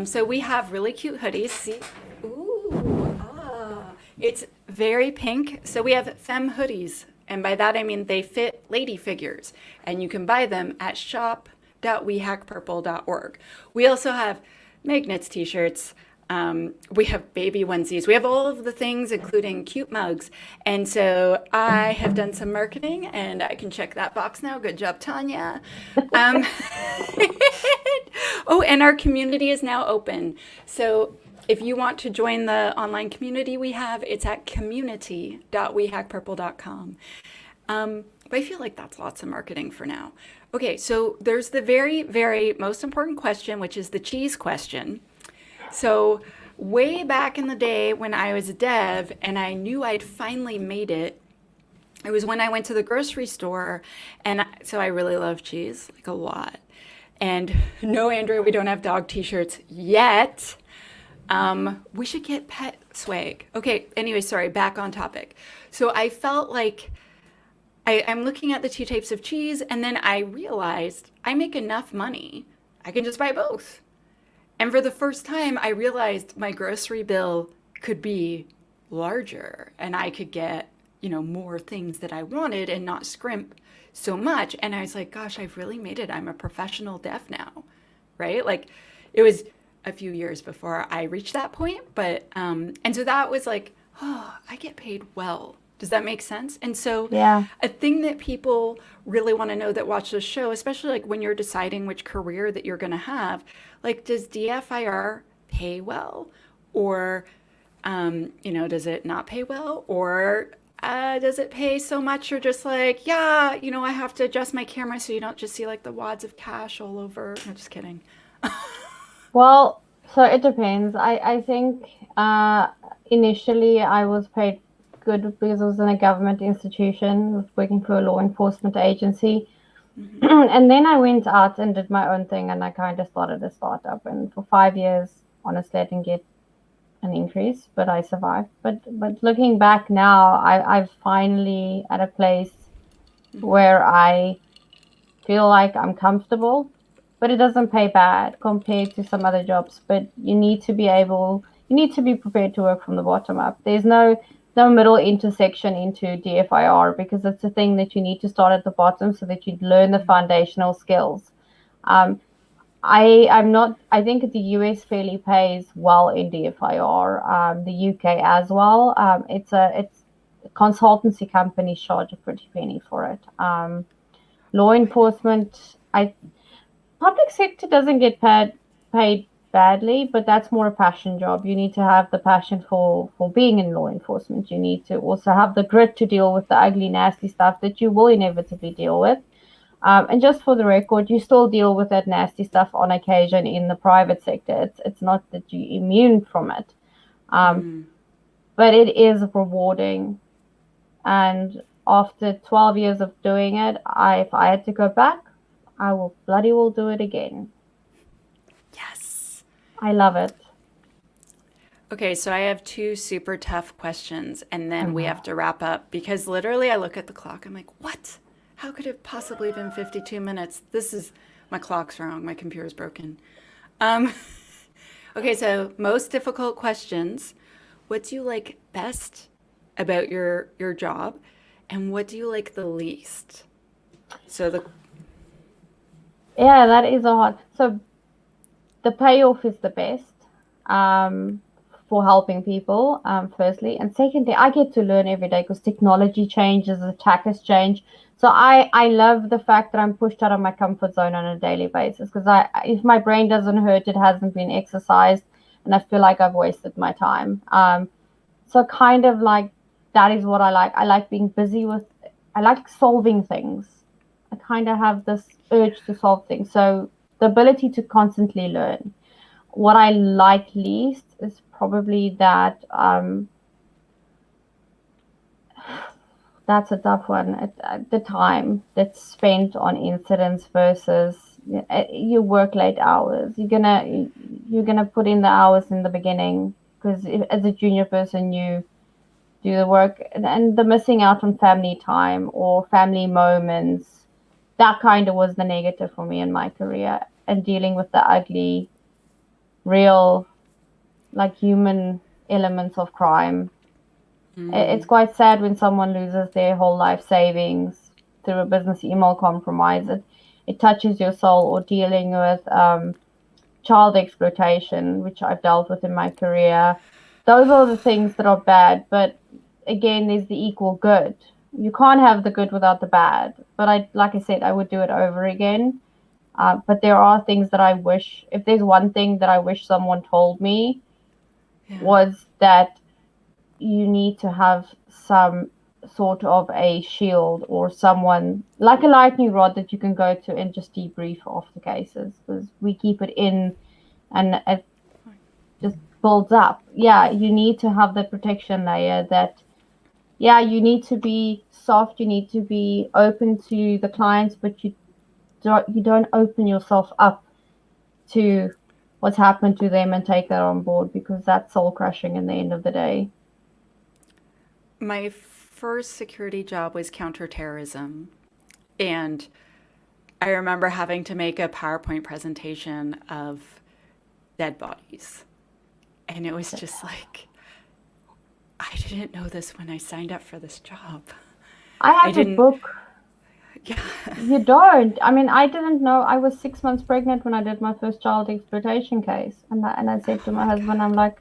So we have really cute hoodies. See? Ooh, it's very pink. So we have femme hoodies. And by that I mean they fit lady figures. And you can buy them at shop.wehackpurple.org. We also have magnets t-shirts. We have baby onesies. We have all of the things, including cute mugs. And so I have done some marketing, and I can check that box now. Good job, Tanya. Oh, and our community is now open. So if you want to join the online community we have, it's at community.wehackpurple.com. But I feel like that's lots of marketing for now. Okay, so there's the very, very most important question, which is the cheese question. So way back in the day when I was a dev and I knew I'd finally made it, it was when I went to the grocery store. And so I really love cheese, like a lot. And no, Andrea, we don't have dog t-shirts yet. We should get pet swag. Okay, anyway, sorry, back on topic. So I felt like I'm looking at the 2 types of cheese, and then I realized I make enough money. I can just buy both. And for the first time, I realized my grocery bill could be larger and I could get, more things that I wanted and not scrimp so much. And I was like, gosh, I've really made it. I'm a professional dev now, right? Like it was a few years before I reached that point. But, and so that was like, oh, I get paid well. Does that make sense? And so a thing that people really want to know that watch this show, especially like when you're deciding which career that you're going to have, like, does DFIR pay well? Or, does it not pay well? Or does it pay so much you're just like, I have to adjust my camera so you don't just see like the wads of cash all over. No, just kidding. Well, so it depends. I think initially I was paid good because I was in a government institution, working for a law enforcement agency. And then I went out and did my own thing, and I kind of started a startup. And for 5 years, honestly, I didn't get an increase, but I survived. But looking back now, I've finally at a place where I feel like I'm comfortable, but it doesn't pay bad compared to some other jobs. But you need to be prepared to work from the bottom up. There's no middle intersection into DFIR because it's a thing that you need to start at the bottom so that you learn the foundational skills. I think the US fairly pays well in DFIR, the UK as well. It's consultancy companies charge a pretty penny for it. Law enforcement, public sector doesn't get paid badly, but that's more a passion job. You need to have the passion for being in law enforcement. You need to also have the grit to deal with the ugly, nasty stuff that you will inevitably deal with. And just for the record, you still deal with that nasty stuff on occasion in the private sector. It's not that you're immune from it, but it is rewarding. And after 12 years of doing it, if I had to go back, I will bloody well do it again. Yes. I love it. Okay, so I have two super tough questions, and then we have to wrap up because literally I look at the clock. I'm like, what? How could it possibly have been 52 minutes? My clock's wrong. My computer's broken. Okay, so most difficult questions. What do you like best about your job, and what do you like the least? Yeah, that is a hard. So the payoff is the best for helping people, firstly. And secondly, I get to learn every day because technology changes, attackers change. So I love the fact that I'm pushed out of my comfort zone on a daily basis because if my brain doesn't hurt, it hasn't been exercised, and I feel like I've wasted my time. So kind of like that is what I like. I like being busy I like solving things. I kind of have this urge to solve things. So the ability to constantly learn. What I like least is probably that that's a tough one. The time that's spent on incidents versus you work late hours. You're gonna put in the hours in the beginning because as a junior person you do the work, and the missing out on family time or family moments. That kind of was the negative for me in my career, and dealing with the ugly, real, like human elements of crime. It's quite sad when someone loses their whole life savings through a business email compromise. It touches your soul. Or dealing with child exploitation, which I've dealt with in my career. Those are the things that are bad, but again, there's the equal good. You can't have the good without the bad. But like I said, I would do it over again. But there are things that I wish, if there's one thing that I wish someone told me, was that you need to have some sort of a shield or someone like a lightning rod that you can go to and just debrief off the cases, because we keep it in and it just builds up. Yeah, you need to have the protection layer that, yeah, you need to be soft, you need to be open to the clients, but you don't open yourself up to what's happened to them and take that on board, because that's soul crushing in the end of the day. My first security job was counterterrorism, and I remember having to make a PowerPoint presentation of dead bodies, and it was just like, I didn't know this when I signed up for this job. I have a book. Yeah. You don't. I mean, I didn't know. I was 6 months pregnant when I did my first child exploitation case, and I said to my husband, I'm like,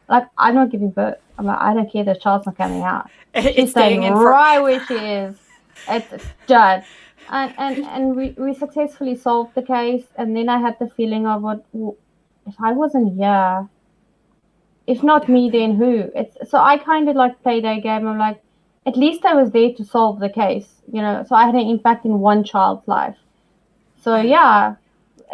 I'm not giving birth. I'm like, I don't care. The child's not coming out. She's staying right where she is. It's done. And we successfully solved the case. And then I had the feeling of if I wasn't here, if not me, then who? So I kind of like played a game. I'm like, at least I was there to solve the case, so I had an impact in one child's life. So yeah,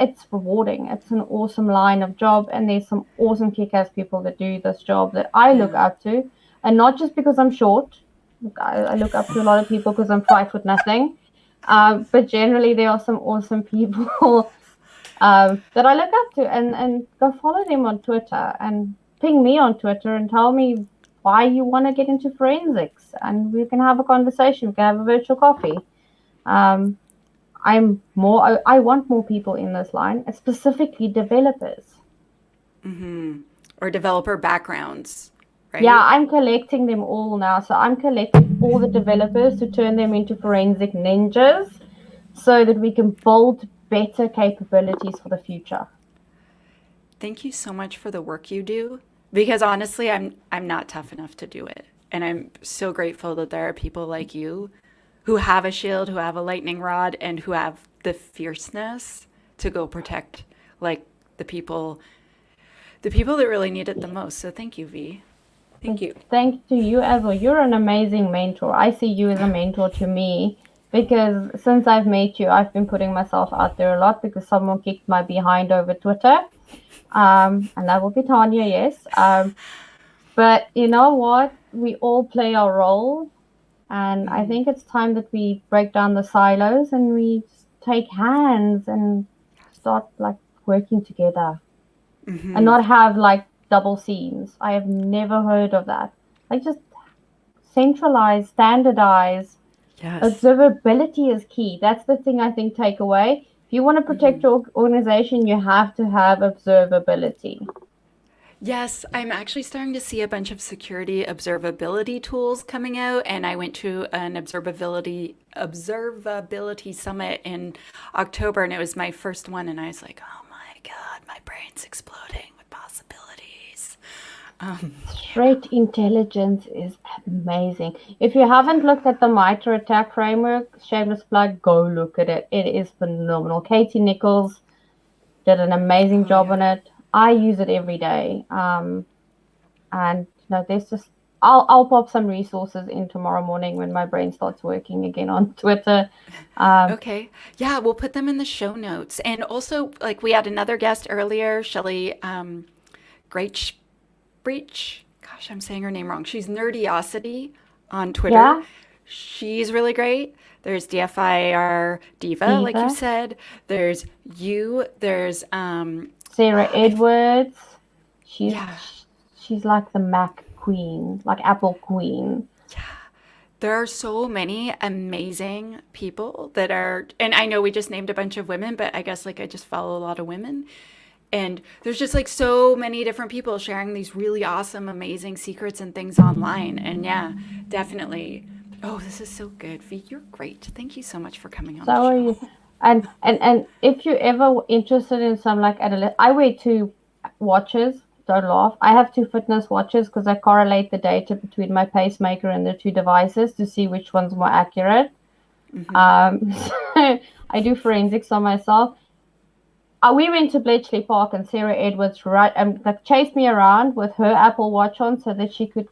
it's rewarding. It's an awesome line of job, and there's some awesome kick-ass people that do this job that I look up to. And not just because I'm short. Look, I look up to a lot of people because I'm 5 foot nothing. But generally, there are some awesome people that I look up to, and go follow them on Twitter and ping me on Twitter and tell me why you want to get into forensics, and we can have a conversation. We can have a virtual coffee. Um, I want more people in this line, specifically developers. Or developer backgrounds, Yeah, right? I'm collecting them all now. So I'm collecting all the developers to turn them into forensic ninjas so that we can build better capabilities for the future. Thank you so much for the work you do, because honestly, I'm not tough enough to do it. And I'm so grateful that there are people like you who have a shield, who have a lightning rod, and who have the fierceness to go protect like the people that really need it the most. So thank you, V. Thank you. Thanks to you as well. You're an amazing mentor. I see you as a mentor to me because since I've met you, I've been putting myself out there a lot because someone kicked my behind over Twitter. And that will be Tanya, yes. But you know what? We all play our role. And I think it's time that we break down the silos and we take hands and start like working together and not have like double scenes. I have never heard of that. Like just centralize, standardize. Yes. Observability is key. That's the thing I think take away. If you want to protect your organization, you have to have observability. Yes, I'm actually starting to see a bunch of security observability tools coming out, and I went to an observability summit in October, and it was my first one, and I was like, oh my God, my brain's exploding with possibilities. Threat intelligence is amazing. If you haven't looked at the MITRE attack framework, shameless plug, go look at it. It is phenomenal. Katie Nichols did an amazing Oh job yeah. on it. I use it every day. And there's just I'll pop some resources in tomorrow morning when my brain starts working again on Twitter. Um, Okay. Yeah, we'll put them in the show notes. And also, like we had another guest earlier, Shelly Great Breach. Gosh, I'm saying her name wrong. She's Nerdiosity on Twitter. yeah, She's really great. There's DFIR Diva, like you Diva, said. There's you. There's Sarah Edwards. She's yeah. she's like the Mac queen, like Apple queen. There are so many amazing people that are, and I know we just named a bunch of women, but I guess like I just follow a lot of women. And there's just like so many different people sharing these really awesome, amazing secrets and things online. And yeah, definitely. Oh, this is so good. V, you're great. Thank you so much for coming on So the are show. you. And if you're ever interested in some like I wear two watches. Don't laugh. I have two fitness watches because I correlate the data between my pacemaker and the two devices to see which one's more accurate. So I do forensics on myself. We went to Bletchley Park and Sarah Edwards like chased me around with her Apple Watch on so that she could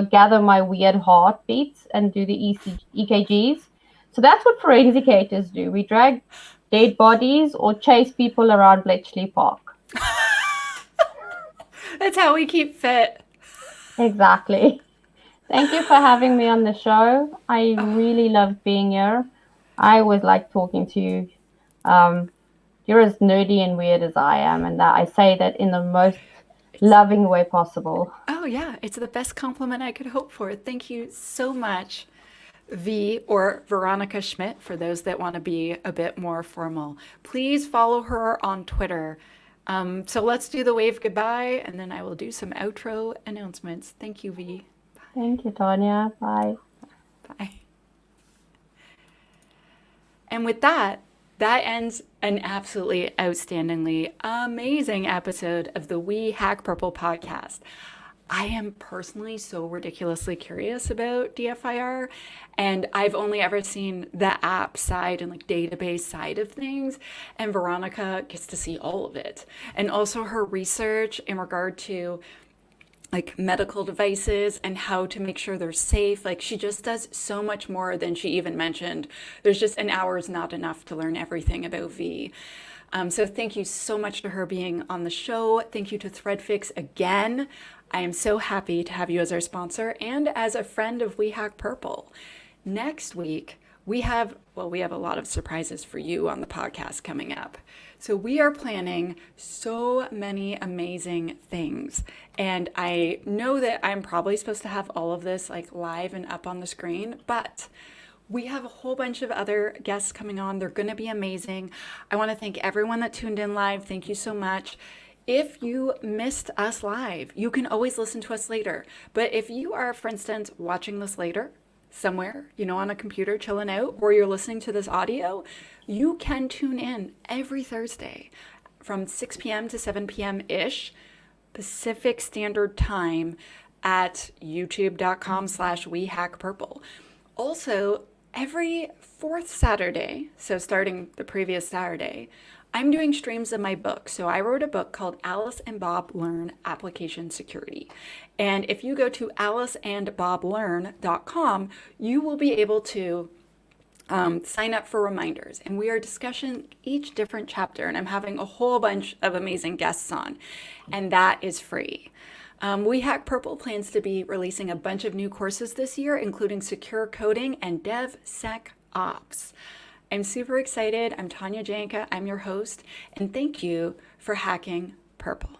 gather my weird heartbeats and do the EKGs. So that's what forensicators do. We drag dead bodies or chase people around Bletchley Park. That's how we keep fit. Exactly. Thank you for having me on the show. I really love being here. I always like talking to you. Um, you're as nerdy and weird as I am, and that I say that in the most loving way possible. Oh, yeah. It's the best compliment I could hope for. Thank you so much, V or Veronica Schmitt, for those that want to be a bit more formal. Please follow her on Twitter. So let's do the wave goodbye, and then I will do some outro announcements. Thank you, V. Thank you, Tanya. Bye. Bye. And with that, that ends an absolutely outstandingly amazing episode of the We Hack Purple podcast. I am personally so ridiculously curious about DFIR, and I've only ever seen the app side and like database side of things, and Veronica gets to see all of it. And also her research in regard to like medical devices and how to make sure they're safe. Like she just does so much more than she even mentioned. There's just an hour is not enough to learn everything about V. So thank you so much to her being on the show. Thank you to ThreadFix again. I am so happy to have you as our sponsor and as a friend of We Hack Purple. Next week, we have a lot of surprises for you on the podcast coming up. So we are planning so many amazing things. And I know that I'm probably supposed to have all of this like live and up on the screen, but we have a whole bunch of other guests coming on. They're going to be amazing. I want to thank everyone that tuned in live. Thank you so much. If you missed us live, you can always listen to us later. But if you are, for instance, watching this later, somewhere, on a computer chilling out, or you're listening to this audio, you can tune in every Thursday from 6 p.m. to 7 p.m.-ish Pacific Standard Time at youtube.com/wehackpurple. Also, every fourth Saturday, so starting the previous Saturday, I'm doing streams of my book. So I wrote a book called Alice and Bob Learn Application Security. And if you go to aliceandboblearn.com, you will be able to sign up for reminders. And we are discussing each different chapter. And I'm having a whole bunch of amazing guests on. And that is free. We Hack Purple plans to be releasing a bunch of new courses this year, including secure coding and DevSecOps. I'm super excited. I'm Tanya Janca. I'm your host. And thank you for hacking purple.